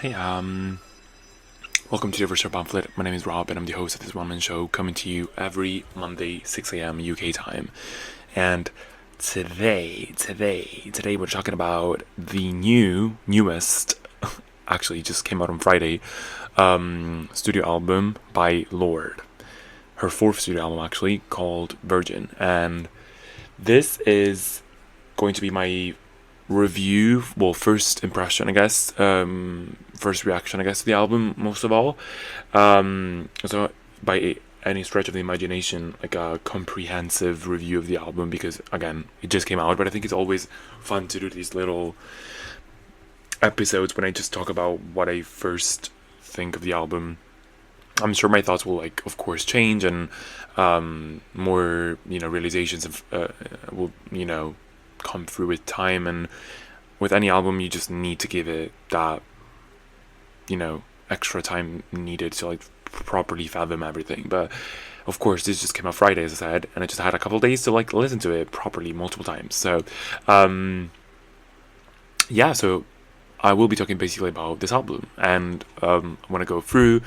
Hey, welcome to the Overshare Pamphlet. My name is Rob, and I'm the host of this one-man show, coming to you every Monday, 6 a.m. UK time. And today, we're talking about the newest, actually just came out on Friday, studio album by Lorde. Her fourth studio album, actually, called Virgin. And this is going to be my review, first impression, I guess, first reaction, I guess, to the album, most of all. So by any stretch of the imagination, like a comprehensive review of the album, because again, it just came out, but I think it's always fun to do these little episodes when I just talk about what I first think of the album. I'm sure my thoughts will, of course, change, and more, realizations will, come through with time. And with any album, you just need to give it that, extra time needed to properly fathom everything. But of course, this just came out Friday, as I said, and I just had a couple of days to listen to it properly multiple times. So so I will be talking basically about this album, and I want to go through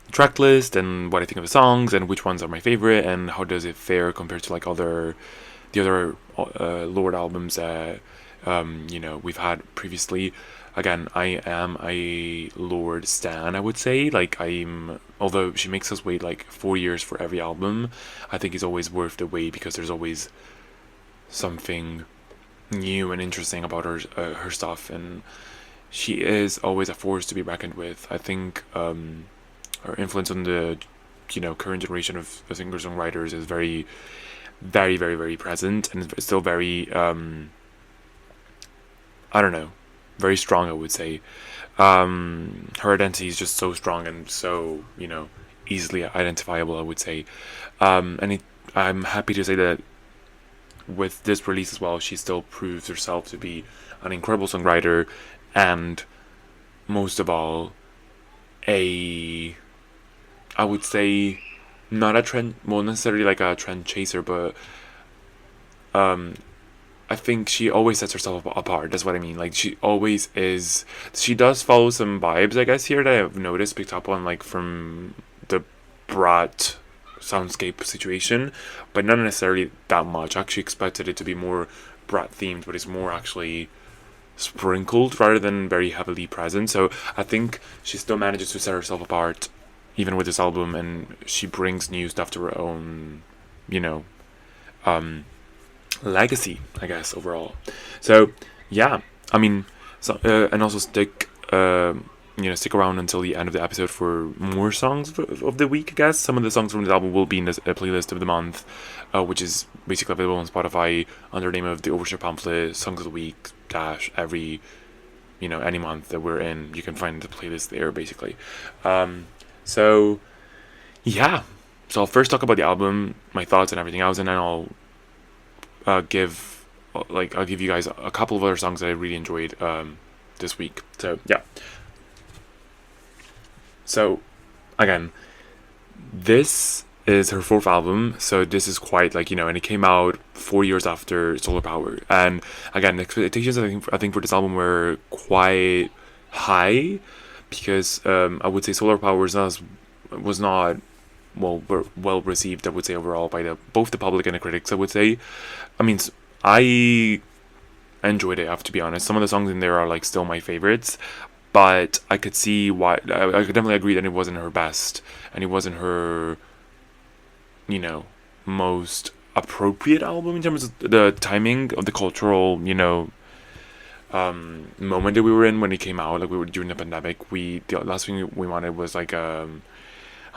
the track list and what I think of the songs and which ones are my favorite and how does it fare compared to the other Lorde albums we've had previously. Again, I am a Lorde stan, I would say. Although she makes us wait 4 years for every album, I think it's always worth the wait because there's always something new and interesting about her stuff, and she is always a force to be reckoned with. I think her influence on the current generation of singer-songwriters is very, very, very, very present, and it's still very very strong, I would say. Her identity is just so strong and so easily identifiable, I would say. I'm happy to say that with this release as well, she still proves herself to be an incredible songwriter, and most of all, I would say, not a trend, well, necessarily a trend chaser, but I think she always sets herself apart. That's what I mean. She always is. She does follow some vibes, I guess, here that I've noticed, picked up on, from the Brat soundscape situation, but not necessarily that much. I actually expected it to be more Brat themed, but it's more actually sprinkled rather than very heavily present. So I think she still manages to set herself apart even with this album, and she brings new stuff to her own, legacy, I guess, overall. So yeah, I mean, and also stick around until the end of the episode for more songs of the week, I guess. Some of the songs from this album will be in this playlist of the month, which is basically available on Spotify under the name of the Overshare Pamphlet Songs of the Week -- every any month that we're in, you can find the playlist there, basically. So yeah, so I'll first talk about the album, my thoughts and everything else, and then I'll give you guys a couple of other songs that I really enjoyed this week. So yeah. So again, this is her fourth album, so this is quite and it came out 4 years after Solar Power. And again, the expectations I think for this album were quite high, because I would say Solar Power was not well received, I would say, overall by both the public and the critics, I would say. I mean, I enjoyed it, I have to be honest. Some of the songs in there are still my favorites, but I could see why. I could definitely agree that it wasn't her best, and it wasn't her most appropriate album in terms of the timing of the cultural moment that we were in when it came out. We were during the pandemic. The last thing we wanted was a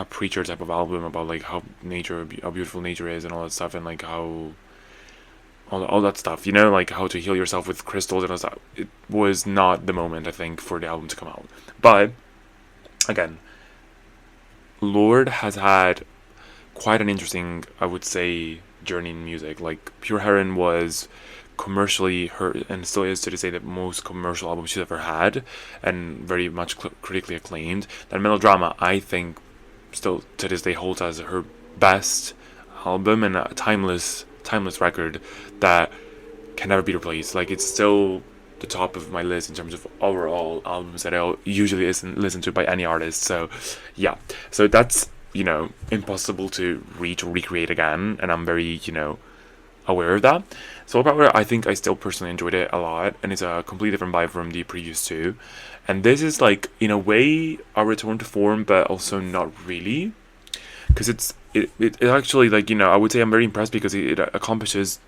preacher type of album about how beautiful nature is and all that stuff, and how all that stuff, how to heal yourself with crystals and all that. It was not the moment, I think, for the album to come out. But again, Lorde has had quite an interesting, I would say, journey in music. Pure Heron was commercially her, and still is to this day, the most commercial album she's ever had, and very much critically acclaimed. That Melodrama, I think, still to this day holds as her best album and a timeless record that can never be replaced. It's still the top of my list in terms of overall albums that I'll usually listen to by any artist. So yeah, so that's, impossible to reach or recreate again, and I'm very, aware of that. Solar Power, I think I still personally enjoyed it a lot, and it's a completely different vibe from the previous two. And this is like, in a way, a return to form, but also not really, because it actually, like, I would say I'm very impressed because it accomplishes,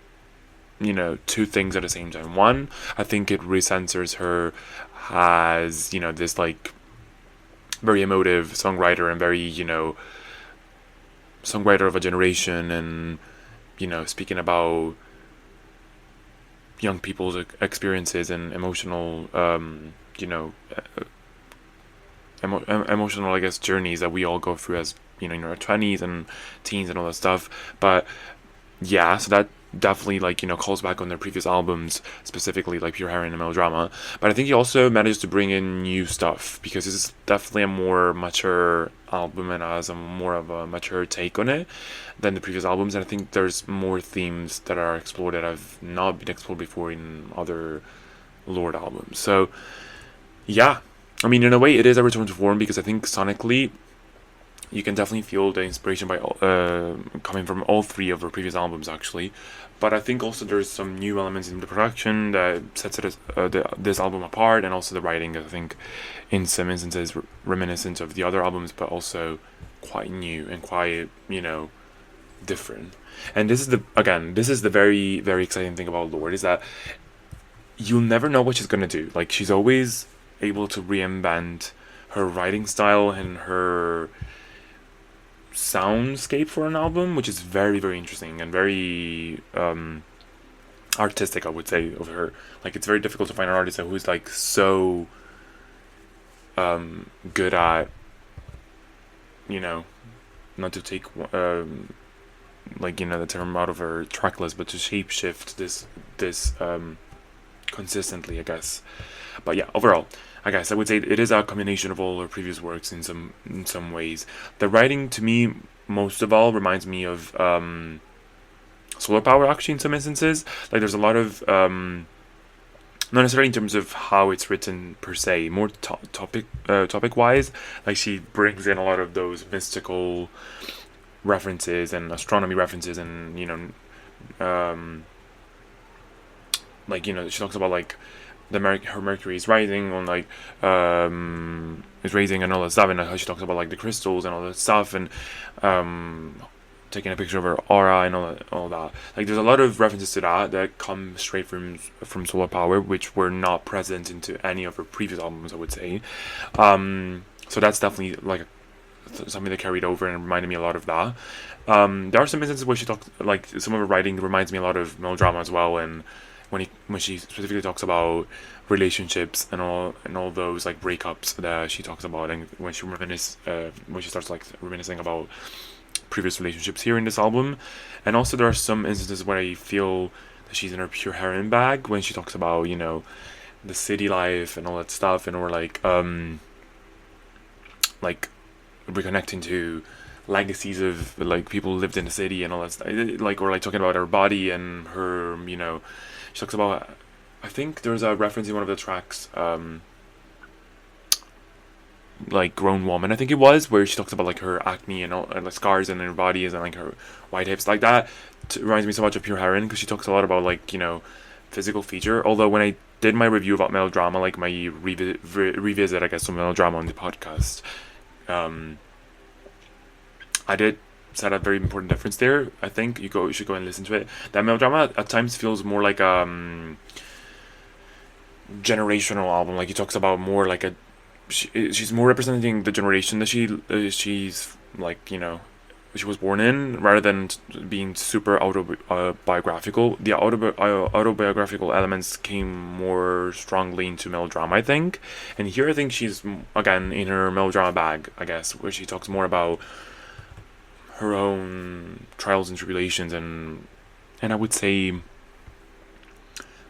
two things at the same time. One, I think it recenters her as, this like very emotive songwriter and very, songwriter of a generation, and speaking about young people's experiences and emotional, emotional, I guess, journeys that we all go through as, in our 20s and teens and all that stuff. But yeah, so that definitely, like, calls back on their previous albums, specifically like Pure Heroin and Melodrama. But I think he also managed to bring in new stuff, because this is definitely a more mature album and has a more of a mature take on it than the previous albums. And I think there's more themes that are explored that have not been explored before in other Lorde albums. So yeah, I mean, in a way it is a return to form, because I think sonically you can definitely feel the inspiration by coming from all three of her previous albums, actually. But I think also there's some new elements in the production that sets this album apart, and also the writing, I think, in some instances reminiscent of the other albums, but also quite new and quite, different. And this is the very, very exciting thing about Lorde, is that you'll never know what she's gonna do. Like, she's always able to reinvent her writing style and her soundscape for an album, which is very, very interesting and very artistic, I would say, of her. Like, it's very difficult to find an artist who's like so good at, not to take the term out of her track list, but to shapeshift this consistently, I guess. But yeah, overall, I guess I would say it is a combination of all her previous works in some ways. The writing, to me, most of all, reminds me of Solar Power, actually, in some instances. Like, there's a lot of not necessarily in terms of how it's written per se, more topic wise. Like, she brings in a lot of those mystical references and astronomy references, and she talks about like her Mercury is rising on like is raising and all that stuff, and how she talks about like the crystals and all that stuff, and taking a picture of her aura and all that. Like, there's a lot of references to that come straight from Solar Power, which were not present into any of her previous albums, I would say. So that's definitely like something that carried over and reminded me a lot of that. There are some instances where she talks, like, some of her writing reminds me a lot of Melodrama as well, and when she specifically talks about relationships and all those like breakups that she talks about, and when she starts like reminiscing about previous relationships here in this album. And also there are some instances where I feel that she's in her pure heroine bag when she talks about the city life and all that stuff, and or like reconnecting to legacies of like people who lived in the city and all that stuff, like, or like talking about her body and her she talks about, I think there's a reference in one of the tracks, like Grown Woman, I think it was, where she talks about like her acne and all, and like scars in her body and like her white hips, like that. Reminds me so much of Pure Heroin, because she talks a lot about like physical feature. Although when I did my review about Melodrama, like my revisit, I guess, of Melodrama on the podcast, I did set a very important difference there. I think you should go and listen to it. That Melodrama at times feels more like a generational album. Like, he talks about more like she's more representing the generation that she's like she was born in, rather than being super autobiographical. The autobiographical elements came more strongly into Melodrama, I think. And here I think she's again in her Melodrama bag, I guess, where she talks more about her own trials and tribulations, and I would say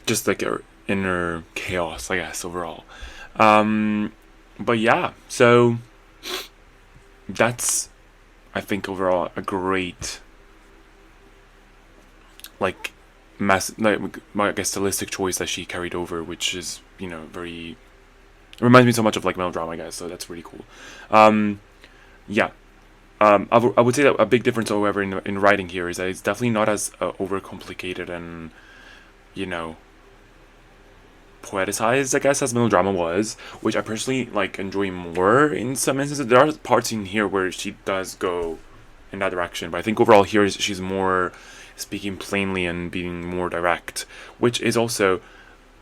just like her inner chaos, I guess, overall. But yeah, so that's, I think, overall a great like I guess stylistic choice that she carried over, which is very, it reminds me so much of like melodrama, I guess. So that's really cool. Yeah. I would say that a big difference, however, in writing here is that it's definitely not as overcomplicated and you know poeticized, I guess, as melodrama was, which I personally like enjoy more in some instances. There are parts in here where she does go in that direction, but I think overall here she's more speaking plainly and being more direct, which is also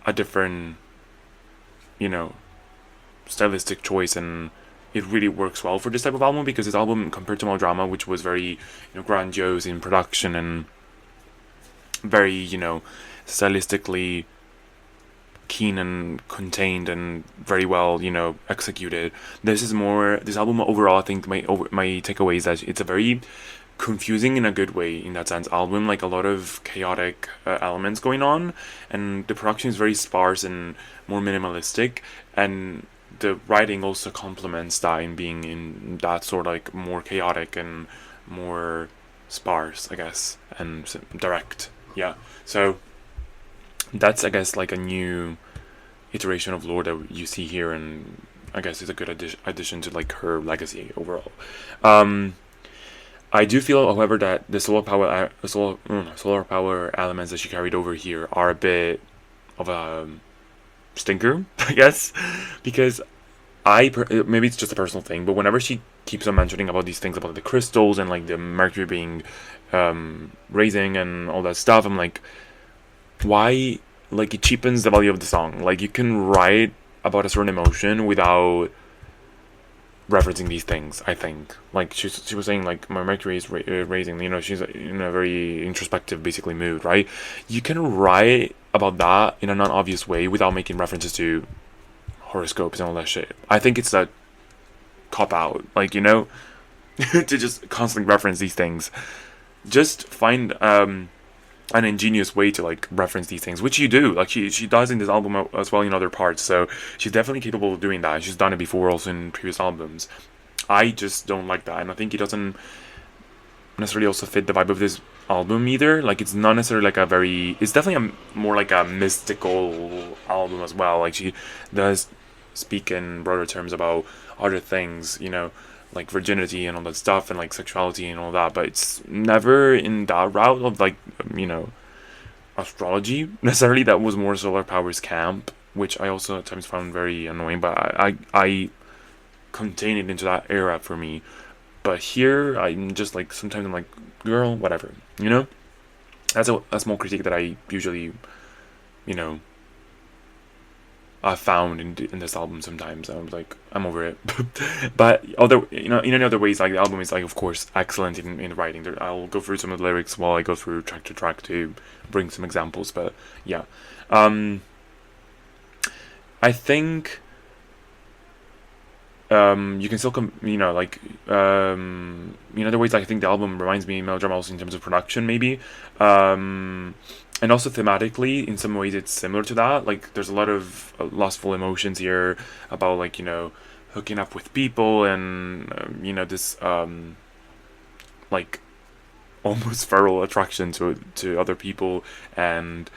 a different, you know, stylistic choice, and it really works well for this type of album because this album, compared to melodrama, which was very grandiose in production and very stylistically keen and contained and very well executed. This album overall, I think my takeaway is that it's a very confusing in a good way in that sense album, like a lot of chaotic elements going on, and the production is very sparse and more minimalistic, and the writing also complements that in being in that sort of like more chaotic and more sparse, I guess, and direct. Yeah, so that's, I guess, like a new iteration of Lorde that you see here, and I guess it's a good addition to like her legacy overall. I do feel, however, that the solar power elements that she carried over here are a bit of a stinker, I guess, because maybe it's just a personal thing, but whenever she keeps on mentioning about these things about the crystals and like the mercury being raising and all that stuff, I'm like, why? Like, it cheapens the value of the song. Like, you can write about a certain emotion without referencing these things, I think. Like, she was saying, like, my mercury is raising, she's in a very introspective, basically, mood, right? You can write about that in a non-obvious way without making references to horoscopes and all that shit. I think it's a cop-out, like, to just constantly reference these things. Just find an ingenious way to like reference these things, which you do, like she does in this album as well in other parts, so she's definitely capable of doing that. She's done it before also in previous albums. I just don't like that, and I think it doesn't necessarily also fit the vibe of this album either. Like, it's not necessarily like it's definitely more like a mystical album as well. Like, she does speak in broader terms about other things, like virginity and all that stuff, and like sexuality and all that, but it's never in that route of like astrology necessarily. That was more solar powers camp, which I also at times found very annoying, but I contain it into that era for me. But here I'm just like, sometimes I'm like, girl, whatever, that's a small critique that I usually found in this album sometimes. I was like, I'm over it. But in any other ways, like, the album is like, of course, excellent in writing. I'll go through some of the lyrics while I go through track to track to bring some examples. But yeah, I think you can still in other ways, like, I think the album reminds me of melodrama also in terms of production, maybe. And also thematically, in some ways, it's similar to that. Like, there's a lot of lustful emotions here about, like, hooking up with people and, this, like, almost feral attraction to other people. And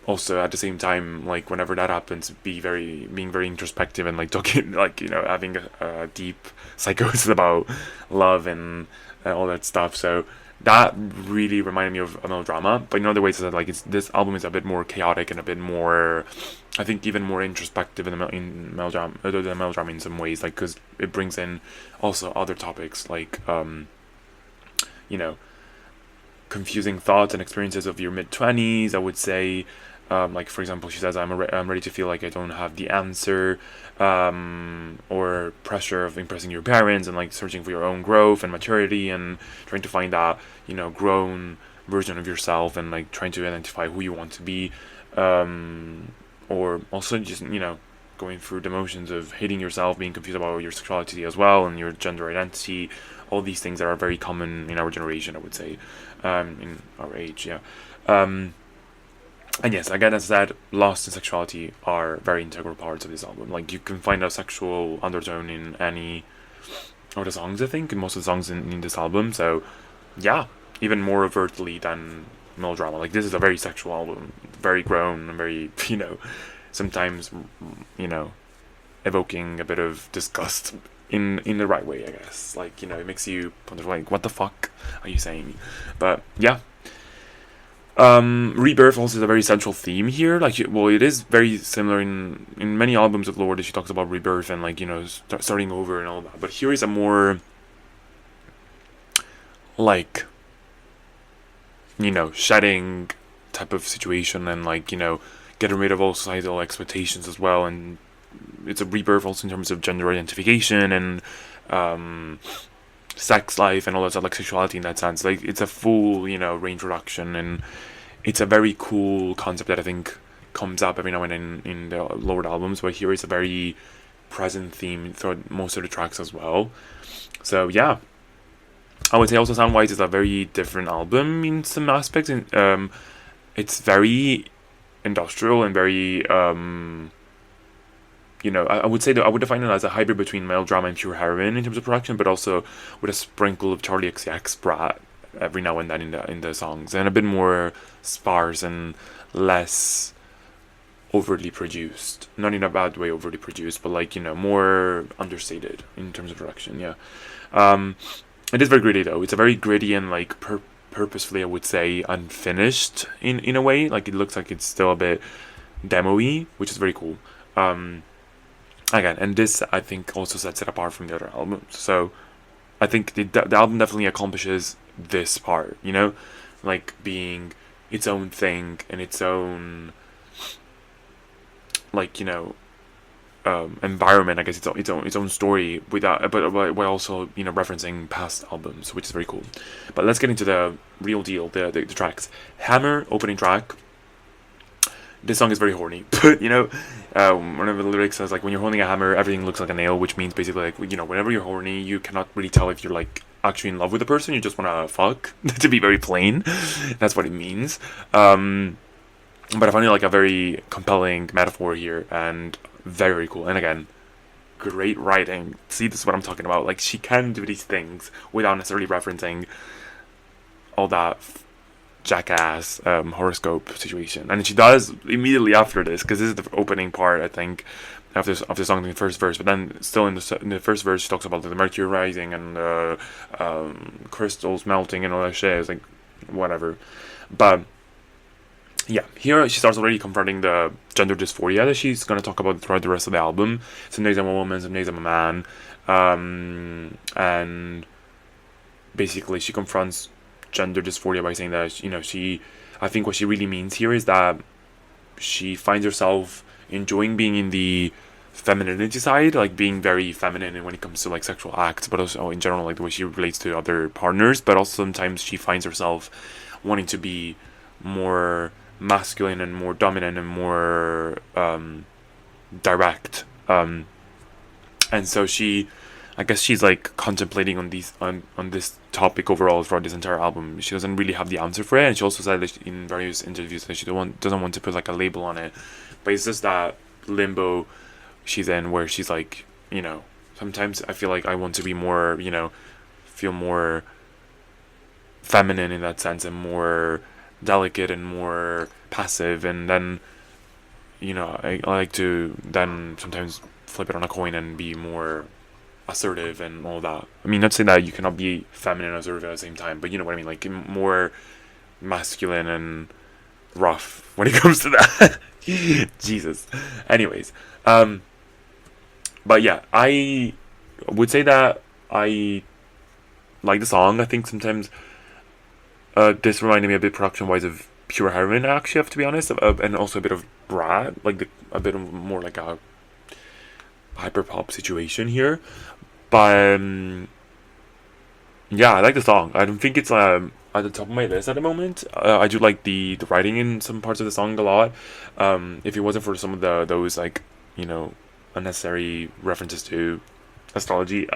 also, at the same time, like, whenever that happens, being very introspective and, like, talking, like, having a deep psychosis about love and all that stuff. So that really reminded me of a melodrama, but in other ways, that like, this album is a bit more chaotic and a bit more, I think, even more introspective in melodrama, other than melodrama in some ways, like, because it brings in also other topics like confusing thoughts and experiences of your mid-20s, I would say. Like, for example, she says, I'm ready to feel like I don't have the answer, or pressure of impressing your parents, and like searching for your own growth and maturity and trying to find that, grown version of yourself, and like trying to identify who you want to be, or also just, going through the motions of hating yourself, being confused about your sexuality as well, and your gender identity, all these things that are very common in our generation, I would say, in our age, yeah. And yes, again, as I said, lust and sexuality are very integral parts of this album. Like, you can find a sexual undertone in any of the songs, I think, in most of the songs in this album. So, yeah, even more overtly than melodrama. Like, this is a very sexual album, very grown and very, sometimes, evoking a bit of disgust in the right way, I guess. Like, it makes you wonder, like, what the fuck are you saying? But yeah. Rebirth also is a very central theme here. Like, well, it is very similar in many albums of Lorde. She talks about rebirth and, like, starting over and all that. But here is a more, like, shedding type of situation, and, like, getting rid of all societal expectations as well. And it's a rebirth also in terms of gender identification and sex life and all that stuff, like sexuality in that sense. Like, it's a full, reintroduction, and it's a very cool concept that I think comes up every now and then in the Lorde albums, but here is a very present theme throughout most of the tracks as well. So yeah, I would say also sound-wise it's a very different album in some aspects. And it's very industrial and very I would say that I would define it as a hybrid between melodrama and pure heroin in terms of production, but also with a sprinkle of Charlie XCX brat every now and then in the songs, and a bit more sparse and less overly produced. Not in a bad way, overly produced, but, like, more understated in terms of production. Yeah, it is very gritty though. It's a very gritty and, like, purposefully, I would say, unfinished in a way. Like, it looks like it's still a bit demo-y, which is very cool. Again, and this, I think, also sets it apart from the other albums. So I think the album definitely accomplishes this part, like, being its own thing and its own, like, environment, I guess, its own story, without, but also, referencing past albums, which is very cool. But let's get into the real deal, the tracks. Hammer, opening track. This song is very horny, but, one of the lyrics says, like, when you're holding a hammer, everything looks like a nail, which means basically, like, whenever you're horny, you cannot really tell if you're, like, actually in love with the person, you just want to fuck, to be very plain. That's what it means. But I find it, like, a very compelling metaphor here, and very, very cool. And again, great writing. See, this is what I'm talking about. Like, she can do these things without necessarily referencing all that jackass horoscope situation, and she does immediately after this, because this is the opening part, I think, of the song in the first verse. But then still in the first verse, she talks about, like, the mercury rising and crystals melting and all that shit. It's like, whatever. But yeah, here she starts already confronting the gender dysphoria that she's going to talk about throughout the rest of the album. Some days I'm a woman, some days I'm a man, and basically she confronts gender dysphoria by saying that, I think what she really means here is that she finds herself enjoying being in the femininity side, like being very feminine when it comes to, like, sexual acts, but also in general, like, the way she relates to other partners. But also sometimes she finds herself wanting to be more masculine and more dominant and more direct, and so I guess she's, like, contemplating on this topic overall throughout this entire album. She doesn't really have the answer for it, and she also said that in various interviews that she doesn't want to put, like, a label on it, but it's just that limbo she's in, where she's like, sometimes I feel like I want to be more, feel more feminine in that sense, and more delicate and more passive, and then, I like to then sometimes flip it on a coin and be more assertive and all that. I mean, not saying that you cannot be feminine and assertive at the same time, but you know what I mean, like, more masculine and rough when it comes to that. Jesus. Anyways, but yeah, I would say that I like the song. I think sometimes this reminded me a bit production-wise of Pure Heroin, actually, I have to be honest, and also a bit of Brad, like a bit of more like a hyperpop situation here. But yeah, I like the song. I don't think it's at the top of my list at the moment. I do like the writing in some parts of the song a lot. If it wasn't for some of those, like, unnecessary references to astrology,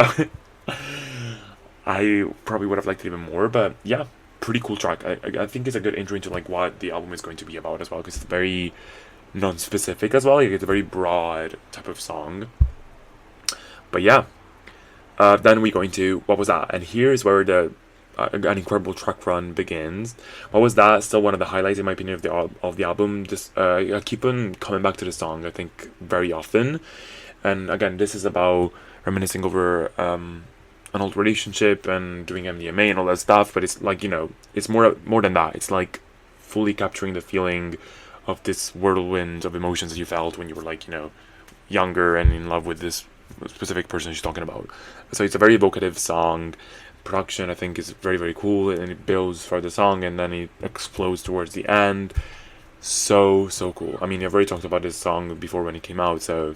I probably would have liked it even more. But yeah, pretty cool track. I think it's a good intro into, like, what the album is going to be about as well, because it's very non-specific as well. Like, it's a very broad type of song. But yeah, then we go into What Was That? And here's where the an incredible track run begins. What was that? Still one of the highlights in my opinion of the album. Just I keep on coming back to the song. I think very often, and again, this is about reminiscing over an old relationship and doing MDMA and all that stuff. But it's like, it's more than that. It's like fully capturing the feeling of this whirlwind of emotions that you felt when you were like, younger and in love with this specific person she's talking about. So it's a very evocative song. Production, I think, is very, very cool, and it builds for the song and then it explodes towards the end. So cool. I mean, I've already talked about this song before when it came out, so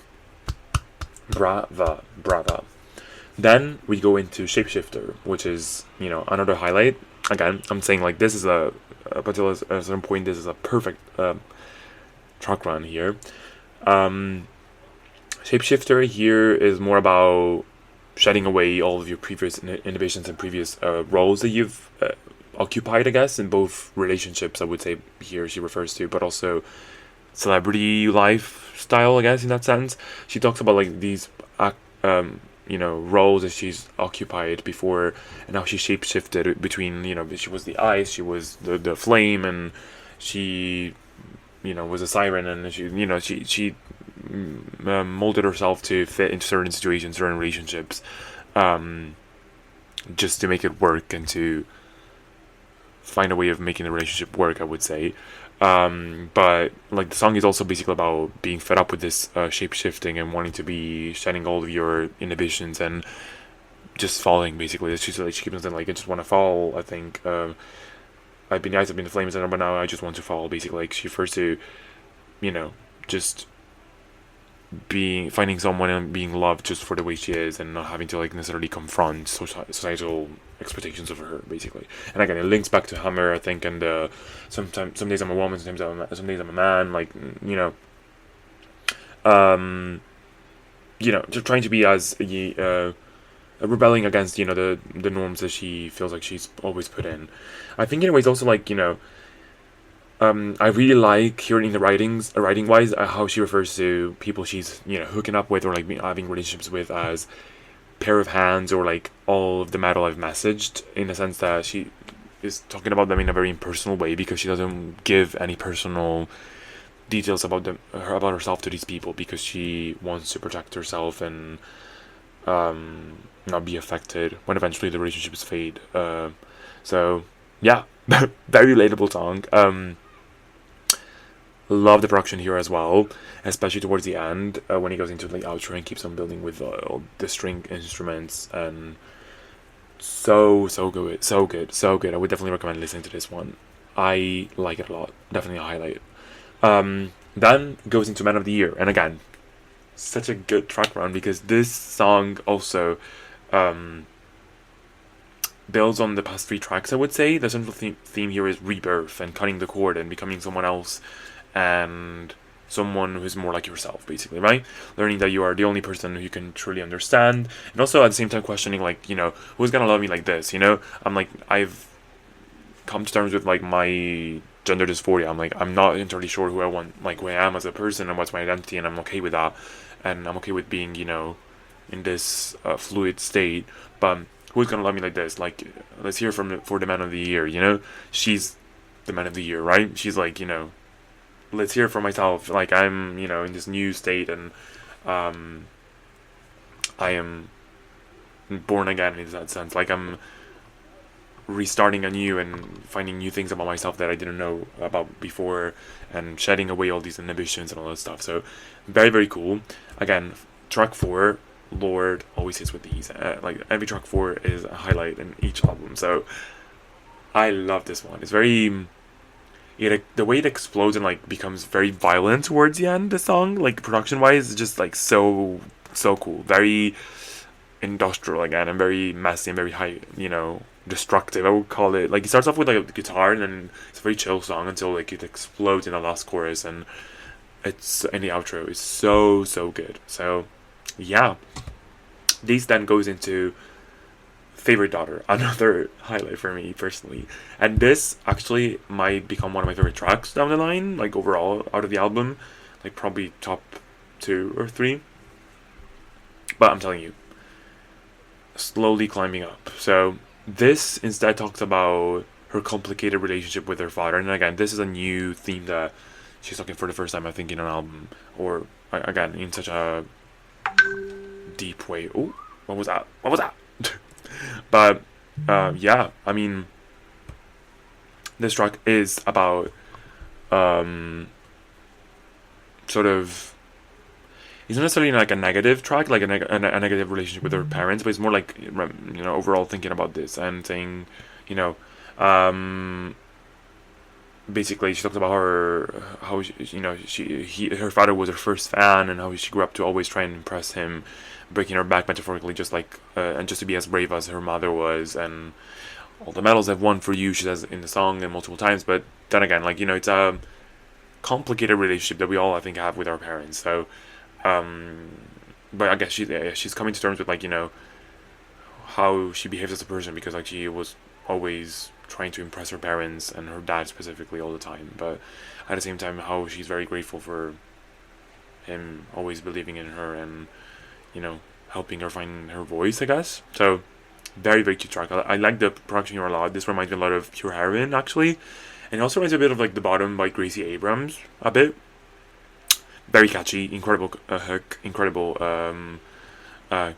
brava. Then we go into Shapeshifter, which is, another highlight. Again, I'm saying like this is up until a certain point, this is a perfect track run here. Shapeshifter here is more about shedding away all of your previous inhibitions and previous roles that you've occupied, I guess, in both relationships, I would say here she refers to, but also celebrity lifestyle, I guess, in that sense. She talks about like these roles that she's occupied before, and how she shapeshifted between, she was the ice, she was the flame, and she was a siren, and she molded herself to fit into certain situations, certain relationships, just to make it work and to find a way of making the relationship work, I would say. But like the song is also basically about being fed up with this shape shifting and wanting to be shedding all of your inhibitions and just falling. Basically, she keeps on saying like, I just want to fall. I think I've been the ice, I've been the flames, but now I just want to fall. Basically, like she refers to, just finding someone and being loved just for the way she is, and not having to like necessarily confront societal expectations of her, basically. And again, it links back to Hammer, I think, and some days I'm a woman, some days I'm a man, like, just trying to be as rebelling against the norms that she feels like she's always put in. I think in ways also like, I really like hearing in the writing wise, how she refers to people she's hooking up with or like having relationships with as pair of hands, or like all of the metal I've messaged, in a sense that she is talking about them in a very impersonal way, because she doesn't give any personal details about herself to these people, because she wants to protect herself and not be affected when eventually the relationships fade. So yeah, very relatable song. Love the production here as well, especially towards the end, when he goes into the outro and keeps on building with all the string instruments, and so good. I would definitely recommend listening to this one. I like it a lot. Definitely a highlight. Then goes into Man of the Year, and again, such a good track run, because this song also builds on the past 3 tracks, I would say. The central theme here is rebirth and cutting the cord and becoming someone else, and someone who's more like yourself, basically, right? Learning that you are the only person who you can truly understand, and also at the same time questioning, like, who's gonna love me like this, I'm like, I've come to terms with like my gender dysphoria. I'm like, I'm not entirely sure who I want, like who I am as a person and what's my identity, and I'm okay with that, and I'm okay with being in this fluid state. But who's gonna love me like this? Like, let's hear for the Man of the Year. She's the Man of the Year, right? She's like, let's hear for myself. Like, I'm in this new state, and I am born again in that sense. Like, I'm restarting anew and finding new things about myself that I didn't know about before, and shedding away all these inhibitions and all that stuff. So very, very cool. Again, track 4, Lorde, always hits with these. Like, every track 4 is a highlight in each album. So I love this one. It's very, the way it explodes and like becomes very violent towards the end, the song, like production wise, is just like so cool. Very industrial again, and very messy and very high, destructive, I would call it. Like, it starts off with like a guitar, and then it's a very chill song until like it explodes in the last chorus, and it's in the outro is so good. So yeah, this then goes into Favorite Daughter, another highlight for me personally, and this actually might become one of my favorite tracks down the line, like overall out of the album, like probably top 2 or 3. But I'm telling you, slowly climbing up. So this instead talks about her complicated relationship with her father. And again, this is a new theme that she's talking for the first time, I think, in an album, or again in such a deep way. Oh, what was that? What was that? But yeah, I mean, this track is about sort of, it's not necessarily like a negative track, like a negative relationship with her parents, but it's more like, overall thinking about this and saying, you know, basically she talks about how her father was her first fan, and how she grew up to always try and impress him, breaking her back metaphorically, just like and just to be as brave as her mother was, and all the medals I've won for you, she says in the song and multiple times. But then again, like, it's a complicated relationship that we all, I think, have with our parents. So but I guess she's coming to terms with, like, how she behaves as a person, because like she was always trying to impress her parents and her dad specifically all the time, but at the same time how she's very grateful for him always believing in her and helping her find her voice, I guess. So very, very cute track. I like the production here a lot. This reminds me a lot of Pure Heroin, actually, and it also reminds me a bit of like The Bottom by Gracie Abrams a bit. Very catchy, incredible hook, incredible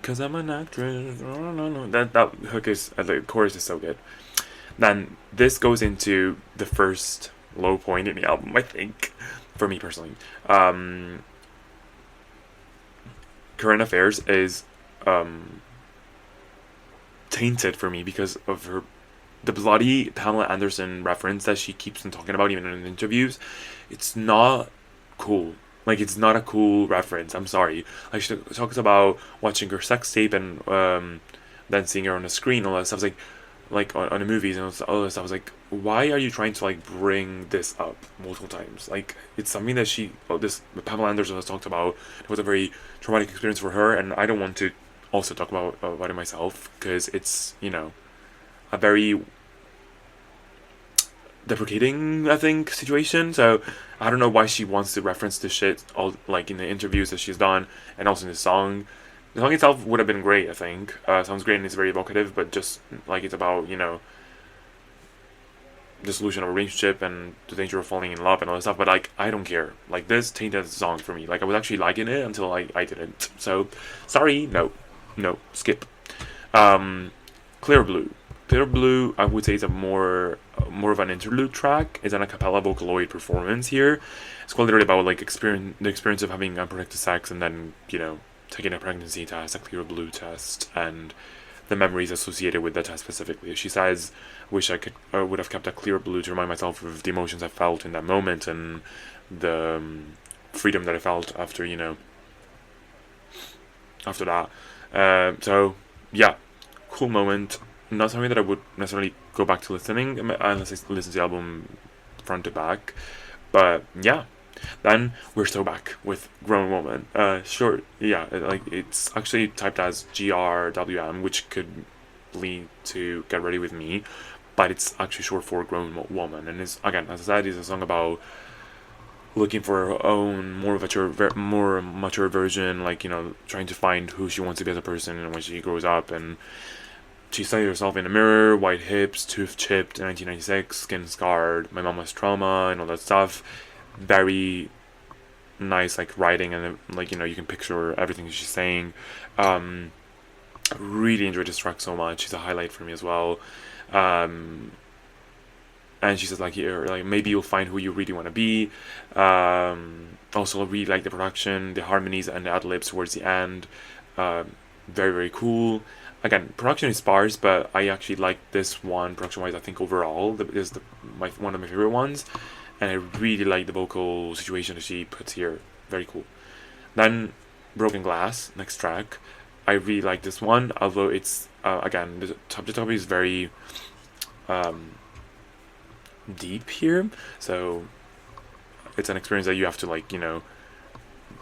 cause I'm an actress. That hook is, the chorus is so good. Then this goes into the first low point in the album, I think, for me personally. Current Affairs is tainted for me because of the bloody Pamela Anderson reference that she keeps on talking about, even in interviews. It's not cool. Like, it's not a cool reference. I'm sorry. Like, she talks about watching her sex tape and then seeing her on the screen, all that stuff. Like on the movies and all that stuff. I was like, why are you trying to like bring this up multiple times? Like, it's something that this Pamela Anderson has talked about. It was a very traumatic experience for her, and I don't want to also talk about it myself, because it's a very deprecating, I think, situation. So I don't know why she wants to reference this shit all, like, in the interviews that she's done, and also in the song. The song itself would have been great, I think. Sounds great and it's very evocative, but just like, it's about dissolution of a relationship and the danger of falling in love and all that stuff. But like, I don't care. Like, this tainted the song for me. Like, I was actually liking it until I didn't. So sorry, no, skip. Clear Blue, I would say, is a more of an interlude track. It's an a cappella Vocaloid performance here. It's quite literally about like the experience of having unprotected sex, and then taking a pregnancy test, a Clear Blue test, and the memories associated with that test specifically. She says, "Wish I would have kept a Clear Blue to remind myself of the emotions I felt in that moment, and the freedom that I felt after after that." So yeah, cool moment. Not something that I would necessarily go back to listening unless I listen to the album front to back. But yeah. Then we're still back with Grown Woman. Short, yeah, like, it's actually typed as GRWM, which could lead to Get Ready With Me, but it's actually short for Grown Woman. And it's, again, as I said, it's a song about looking for her own more mature version, like, trying to find who she wants to be as a person when she grows up. And she studied herself in a mirror, white hips, tooth chipped in 1996, skin scarred, my mama's trauma, and all that stuff. Very nice, like, writing, and like, you can picture everything she's saying. Really enjoyed this track so much. She's a highlight for me as well. And she says, like, here, like, maybe you'll find who you really want to be. Also really like the production, the harmonies, and the ad-libs towards the end. Very, very cool. Again, production is sparse, but I actually like this one production-wise. I think overall is one of my favorite ones. And I really like the vocal situation that she puts here. Very cool. Then Broken Glass, next track. I really like this one, although it's, again, the topic is very deep here. So it's an experience that you have to, like,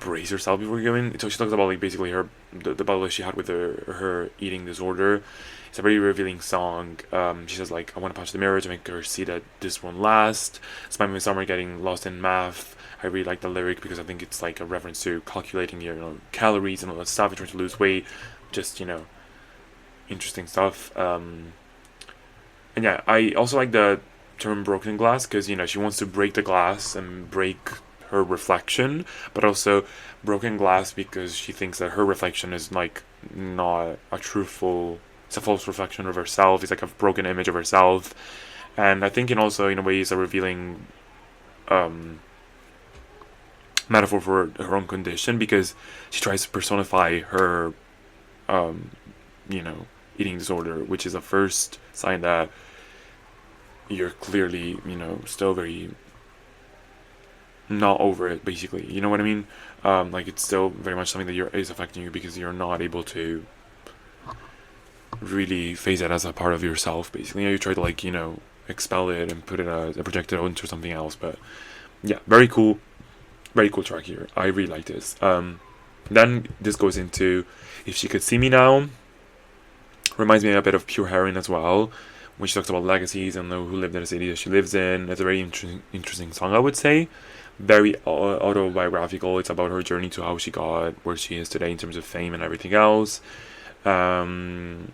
brace yourself before going. So she talks about, like, basically the battle that she had with her eating disorder. It's a very revealing song. She says, like, I want to punch the mirror to make her see that this won't last. Spend my summer getting lost in math. I really like the lyric because I think it's like a reference to calculating your calories and all that stuff. You're trying to lose weight. Just, interesting stuff. And yeah, I also like the term broken glass because she wants to break the glass and break her reflection, but also broken glass because she thinks that her reflection is like not a truthful. It's a false reflection of herself. It's like a broken image of herself, and I think also in a way is a revealing metaphor for her own condition because she tries to personify her um, eating disorder, which is a first sign that you're clearly, still very not over it, basically. You know what I mean? Like, it's still very much something that is affecting you because you're not able to really face it as a part of yourself, basically. You try to, like, expel it and put it as project it into something else, but yeah, very cool track here. I really like this. Then this goes into If She Could See Me Now. Reminds me a bit of Pure Heroine as well, when she talks about legacies and who lived in the city that she lives in. It's a very interesting song, I would say. Very autobiographical. It's about her journey to how she got where she is today in terms of fame and everything else. And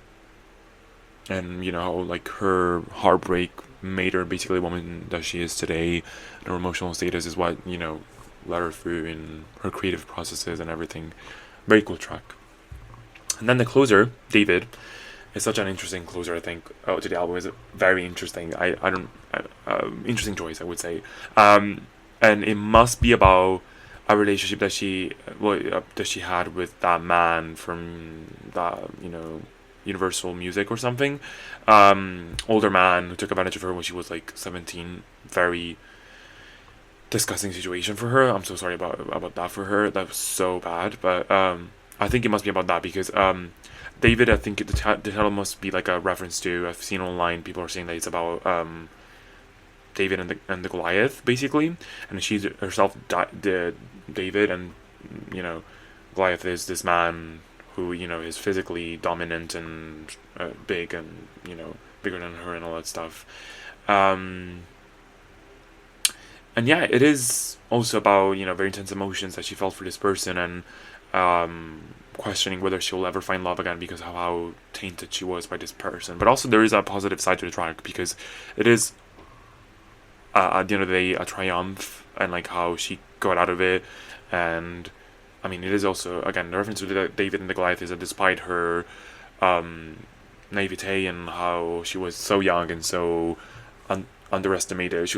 how like her heartbreak made her basically the woman that she is today. And her emotional status is what led her through in her creative processes and everything. Very cool track. And then the closer, David, is such an interesting closer. I think to the album is very interesting. Interesting choice, I would say. And it must be about a relationship that she had with that man from that Universal Music or something. Older man who took advantage of her when she was like 17. Very disgusting situation for her. I'm so sorry about that for her. That was so bad. But I think it must be about that because David, I think the title must be like a reference to. I've seen online people are saying that it's about David and the Goliath, basically, and she's herself David, and Goliath is this man who is physically dominant and big and bigger than her and all that stuff. And yeah, it is also about very intense emotions that she felt for this person and questioning whether she'll ever find love again because of how tainted she was by this person. But also there is a positive side to the track because it is at the end of the day a triumph and like how she got out of it. And I mean, it is also again the reference to David and the Goliath is that despite her naivete and how she was so young and so underestimated,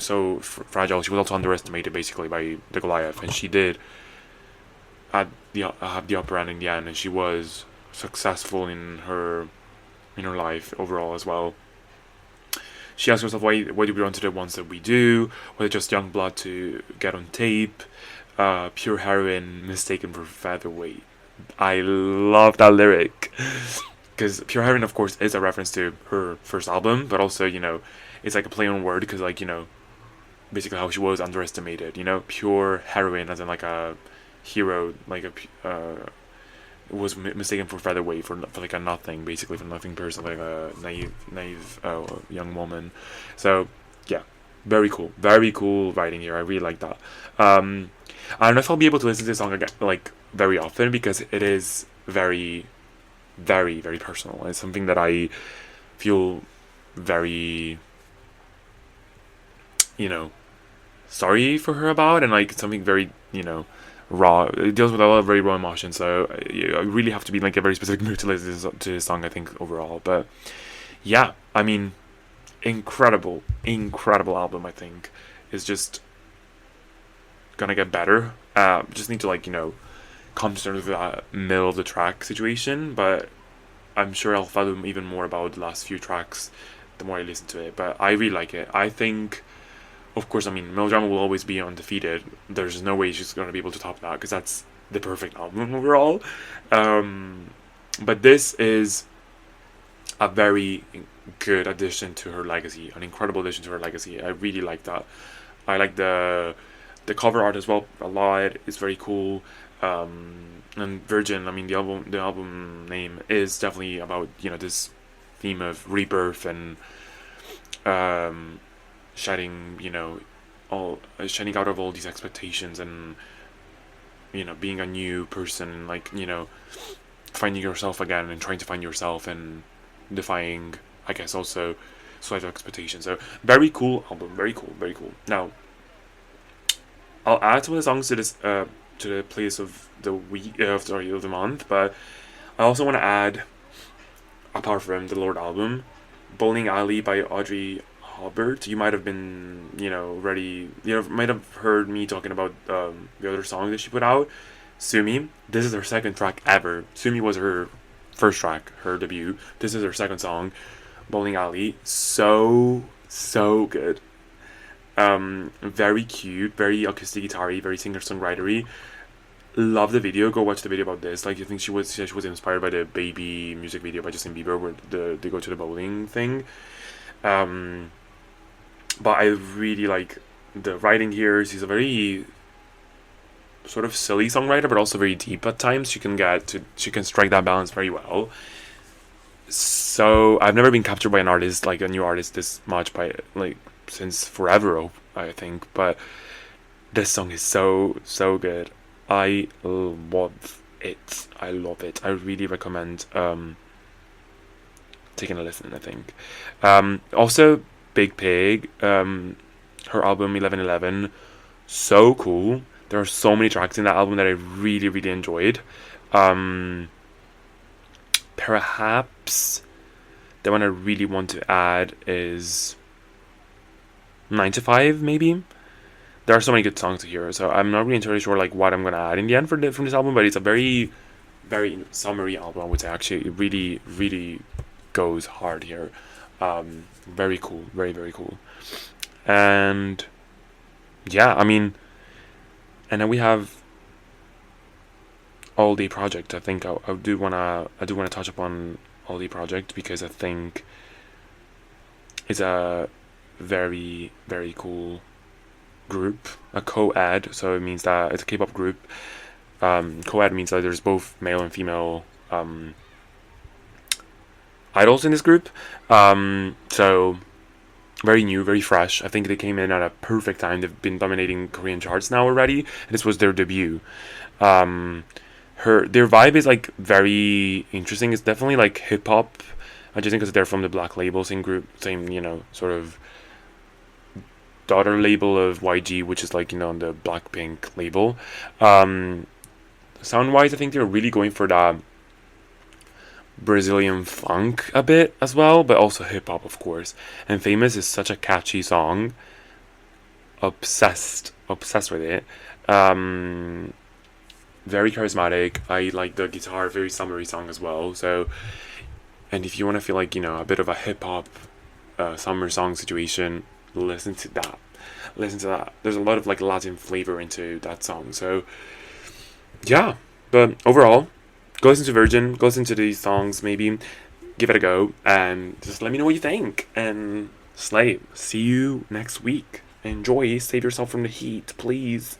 so fragile, she was also underestimated basically by the Goliath, and she did have the upper hand in the end, and she was successful in her life overall as well. She asks herself, why do we run to the ones that we do? Was it just young blood to get on tape? Pure heroine mistaken for featherweight. I love that lyric because Pure Heroine, of course, is a reference to her first album, but also it's like a play on word because like basically how she was underestimated. Pure heroine as in like a hero, like was mistaken for featherweight for like a nothing, basically for nothing person, like a naive young woman. So yeah, very cool writing here. I really like that. I don't know if I'll be able to listen to this song again like very often because it is very, very, very personal. It's something that I feel very sorry for her about, and like something very raw. It deals with a lot of very raw emotions, so I really have to be like a very specific mood to listen to this song, I think, overall. But yeah, I mean, incredible album. I think is just gonna get better. Just need to like come to terms with that middle of the track situation, but I'm sure I'll fathom even more about the last few tracks the more I listen to it. But I really like it. I think, of course, I mean, Melodrama will always be undefeated. There's no way she's going to be able to top that because that's the perfect album overall. But this is a very good addition to her legacy, an incredible addition to her legacy. I really like that. I like the cover art as well a lot. It's very cool. And Virgin, I mean, the album name is definitely about this theme of rebirth and shedding shedding out of all these expectations and being a new person and like finding yourself again and trying to find yourself and defying, I guess, also slight expectation. So very cool album, very cool, very cool. Now I'll add some of the songs to this to the playlist of the week, of the month, but I also want to add, apart from the Lorde album, Bowling Alley by Audrey Hobart. You might have been, might have heard me talking about the other song that she put out, Sumi. This is her second track ever. Sumi was her first track, her debut. This is her second song, Bowling Alley. So good. Very cute, very acoustic guitar-y, very singer-songwritery. Love the video. Go watch the video about this. Like, I think she was inspired by the Baby music video by Justin Bieber, where they go to the bowling thing. But I really like the writing here. She's a very sort of silly songwriter, but also very deep at times. She can strike that balance very well. So I've never been captured by an artist, like a new artist, this much since forever, I think. But this song is so good. I love it. I really recommend taking a listen, I think. Also, Big Pig, her album 1111, so cool. There are so many tracks in that album that I really, really enjoyed. Perhaps the one I really want to add is 9 to 5, maybe. There are so many good songs here, so I'm not really entirely sure what I'm gonna add in the end from this album, but it's a very, very summery album, I would say. Actually, it really, really goes hard here. Very cool, very, very cool. And yeah, I mean, and then we have All Day Project. I think I do wanna touch upon All Day Project, because I think it's a very, very cool group, a co-ed, so it means that it's a K-pop group. Co-ed means that there's both male and female idols in this group. So very new, very fresh. I think they came in at a perfect time. They've been dominating Korean charts now already, and this was their debut. Their vibe is very interesting. It's definitely hip hop. I just think because they're from the Black Label, same group, same sort of daughter label of YG, which is on the Blackpink label. Sound wise, I think they're really going for that Brazilian funk a bit as well, but also hip hop, of course. And Famous is such a catchy song. Obsessed with it. Very charismatic. I like the guitar, very summery song as well. So, and if you want to feel a bit of a hip hop summer song situation, listen to that. There's a lot of Latin flavor into that song. So yeah, but overall, go listen to Virgin, go listen to these songs, maybe give it a go, and just let me know what you think. And slay. See you next week. Enjoy. Save yourself from the heat, please.